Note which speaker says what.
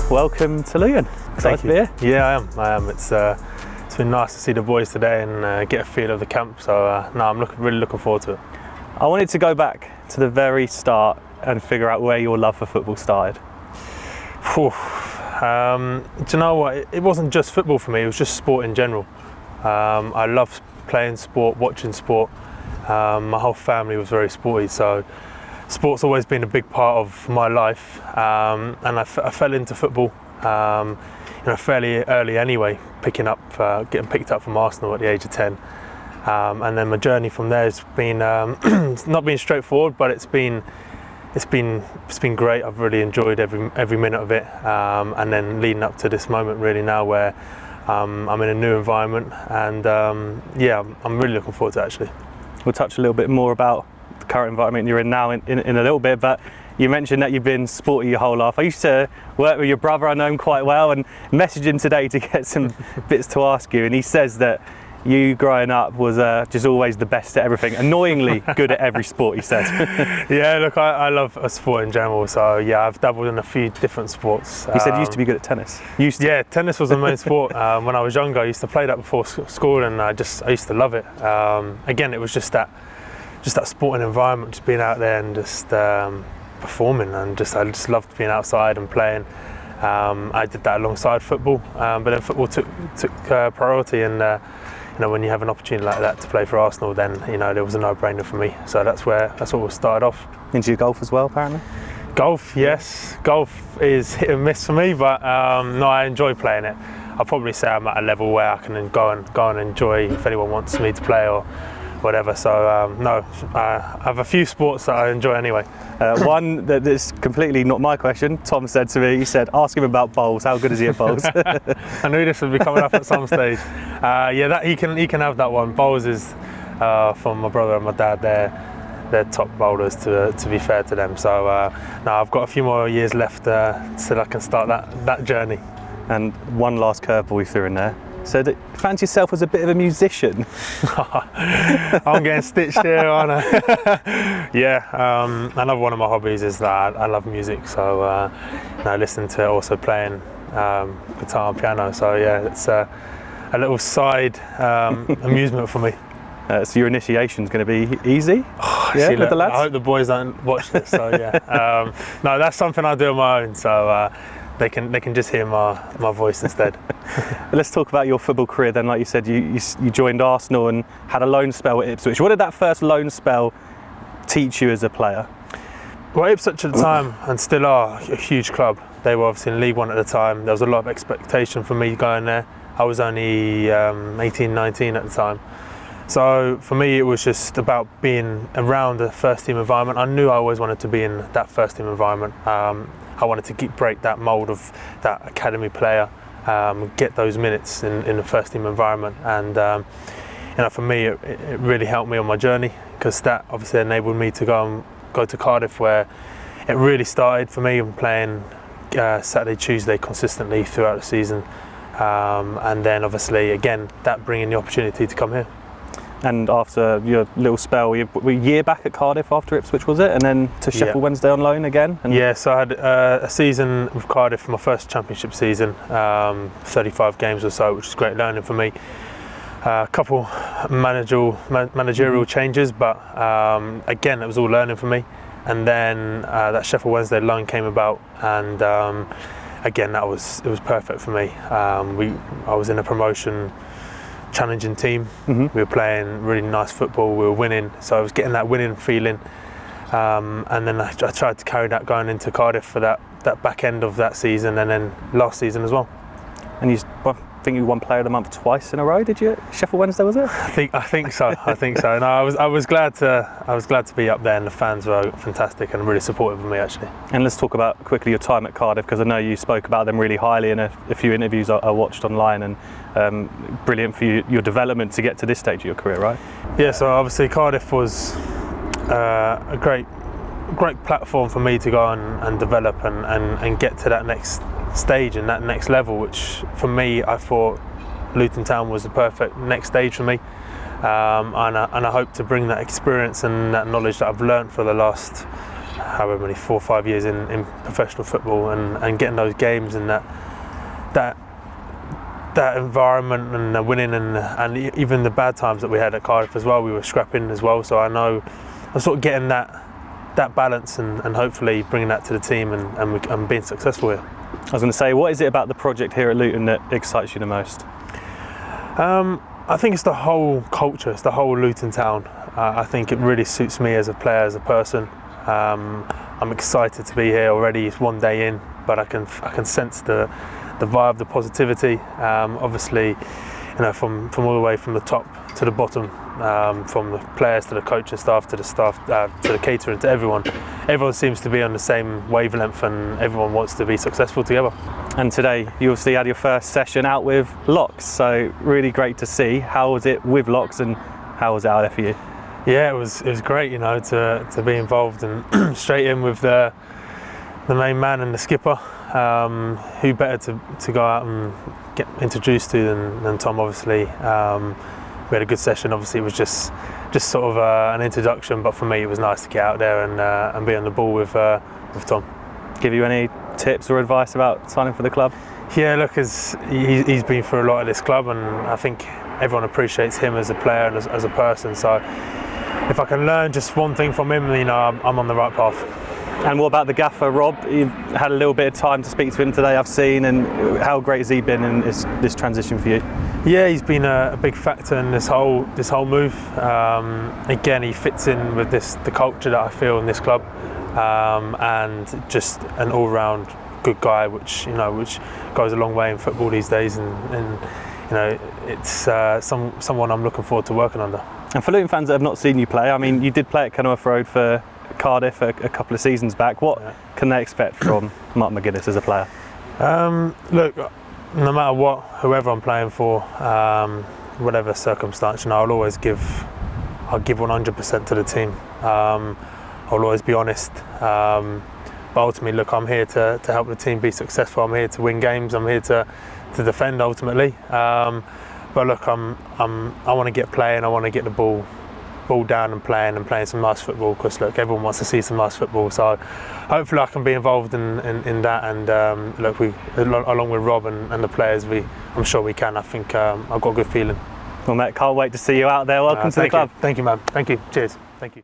Speaker 1: welcome to Luton. Excited to be here?
Speaker 2: Yeah, I am. It's been nice to see the boys today and get a feel of the camp. So I'm really looking forward to it.
Speaker 1: I wanted to go back to the very start and figure out where your love for football started.
Speaker 2: Do you know what? It wasn't just football for me. It was just sport in general. I love playing sport, watching sport. My whole family was very sporty, so sport's always been a big part of my life. And I fell into football, fairly early anyway, getting picked up from Arsenal at the age of 10. And then my journey from there has been it's not been straightforward, but it's been great. I've really enjoyed every minute of it. And then leading up to this moment really now where I'm in a new environment, and I'm really looking forward to it actually.
Speaker 1: We'll touch a little bit more about the current environment you're in now in a little bit, but you mentioned that you've been sporty your whole life. I used to work with your brother, I know him quite well, and messaged him today to get some bits to ask you, and he says that you growing up was just always the best at everything, annoyingly good at every sport, he said.
Speaker 2: Yeah, look, I love sport in general, so yeah, I've dabbled in a few different sports.
Speaker 1: He said you used to be good at tennis.
Speaker 2: Yeah, tennis was the main sport. When I was younger, I used to play that before school, and I used to love it. Again, it was just that sporting environment, just being out there and just performing, and I just loved being outside and playing. I did that alongside football, but then football took priority, and when you have an opportunity like that to play for Arsenal, then there was a no-brainer for me. So that's what we started off.
Speaker 1: Into your golf as well, apparently?
Speaker 2: Golf, yes. Golf is hit and miss for me, but no, I enjoy playing it. I'll probably say I'm at a level where I can go and enjoy if anyone wants me to play or whatever. So no, I have a few sports that I enjoy anyway.
Speaker 1: One that is completely not my question. Tom said to me, he said, ask him about bowls. How good is he at bowls?
Speaker 2: I knew this would be coming up at some stage. That he can have that one. Bowls is from my brother and my dad. They're top bowlers, to be fair to them. So now I've got a few more years left so I can start that journey.
Speaker 1: And one last curveball we threw in there. So that you fancy yourself as a bit of a musician?
Speaker 2: I'm getting stitched here, aren't I? Yeah, another one of my hobbies is that I love music, so I listen to also playing guitar and piano. So yeah, it's a little side amusement for me.
Speaker 1: So your initiation's going to be easy?
Speaker 2: With the lads? I hope the boys don't watch this, so yeah. No, that's something I do on my own, so they can just hear my voice instead.
Speaker 1: Let's talk about your football career then. Like you said, you joined Arsenal and had a loan spell at Ipswich. What did that first loan spell teach you as a player?
Speaker 2: Well, Ipswich at the time, and still are, a huge club. They were obviously in League One at the time. There was a lot of expectation for me going there. I was only 18, 19 at the time. So for me, it was just about being around the first team environment. I knew I always wanted to be in that first team environment. I wanted to break that mould of that academy player, get those minutes in the first team environment, and for me, it really helped me on my journey, because that obviously enabled me to go to Cardiff, where it really started for me. Playing Saturday, Tuesday consistently throughout the season, and then obviously again that bringing the opportunity to come here.
Speaker 1: And after your little spell, were you a year back at Cardiff after Ipswich, was it? And then to Sheffield Wednesday on loan again?
Speaker 2: So I had a season with Cardiff for my first championship season, 35 games or so, which was great learning for me. A couple managerial changes, but again, it was all learning for me. And then that Sheffield Wednesday loan came about, and again, it was perfect for me. I was in a promotion challenging team. Mm-hmm. We were playing really nice football, we were winning, so I was getting that winning feeling, and then I tried to carry that going into Cardiff for that back end of that season, and then last season as well. And
Speaker 1: I think you won Player of the Month twice in a row, did you? Sheffield Wednesday, was it?
Speaker 2: I think so. No, I was glad to be up there, and the fans were fantastic and really supportive of me actually.
Speaker 1: And let's talk about quickly your time at Cardiff, because I know you spoke about them really highly in a few interviews I watched online, and brilliant for your development to get to this stage of your career, right?
Speaker 2: Yeah, so obviously Cardiff was a great platform for me to go and develop and get to that next stage and that next level, which for me, I thought Luton Town was the perfect next stage for me, and I hope to bring that experience and that knowledge that I've learned for the last however many 4 or 5 years in professional football, and getting those games and that environment and the winning and even the bad times that we had at Cardiff as well, we were scrapping as well. So I know I'm sort of getting that balance and hopefully bringing that to the team and being successful here.
Speaker 1: I was going to say, what is it about the project here at Luton that excites you the most?
Speaker 2: I think it's the whole culture, it's the whole Luton town. I think it really suits me as a player, as a person. I'm excited to be here already. It's one day in, but I can sense the vibe, the positivity. Obviously, you know, from all the way from the top to the bottom, from the players to the coaching staff to the staff to the catering to everyone. Everyone seems to be on the same wavelength, and everyone wants to be successful together.
Speaker 1: And today, you obviously had your first session out with Locks, so really great to see. How was it with Locks, and how was it out there for you?
Speaker 2: Yeah, it was great, you know, to be involved and straight in with the main man and the skipper. Who better to go out and get introduced to than Tom, obviously. We had a good session. Obviously, it was just sort of an introduction, but for me, it was nice to get out there and be on the ball with Tom.
Speaker 1: Give you any tips or advice about signing for the club?
Speaker 2: Yeah, look, he's been through a lot at this club, and I think everyone appreciates him as a player and as a person. So if I can learn just one thing from him, you know, I'm on the right path.
Speaker 1: And what about the gaffer, Rob? You've had a little bit of time to speak to him today, I've seen, and how great has he been in this transition for you?
Speaker 2: Yeah, he's been a big factor in this whole move. Again, he fits in with the culture that I feel in this club, and just an all-round good guy, which goes a long way in football these days, and you know, it's someone I'm looking forward to working under.
Speaker 1: And for Luton fans that have not seen you play, I mean, you did play at Kenilworth Road for Cardiff a couple of seasons back. What can they expect from Mark McGuinness as a player?
Speaker 2: Look, no matter whoever I'm playing for, whatever circumstance, you know, I'll give 100% to the team. I'll always be honest. But ultimately, look, I'm here to help the team be successful. I'm here to win games. I'm here to defend ultimately. But look, I want to get playing. I want to get the ball down and playing some nice football, because look, everyone wants to see some nice football. So hopefully I can be involved in that, and look, along with Rob and the players, I'm sure we can. I think I've got a good feeling.
Speaker 1: Well, mate, can't wait to see you out there. Welcome to the club.
Speaker 2: Thank you, man. Thank you. Cheers.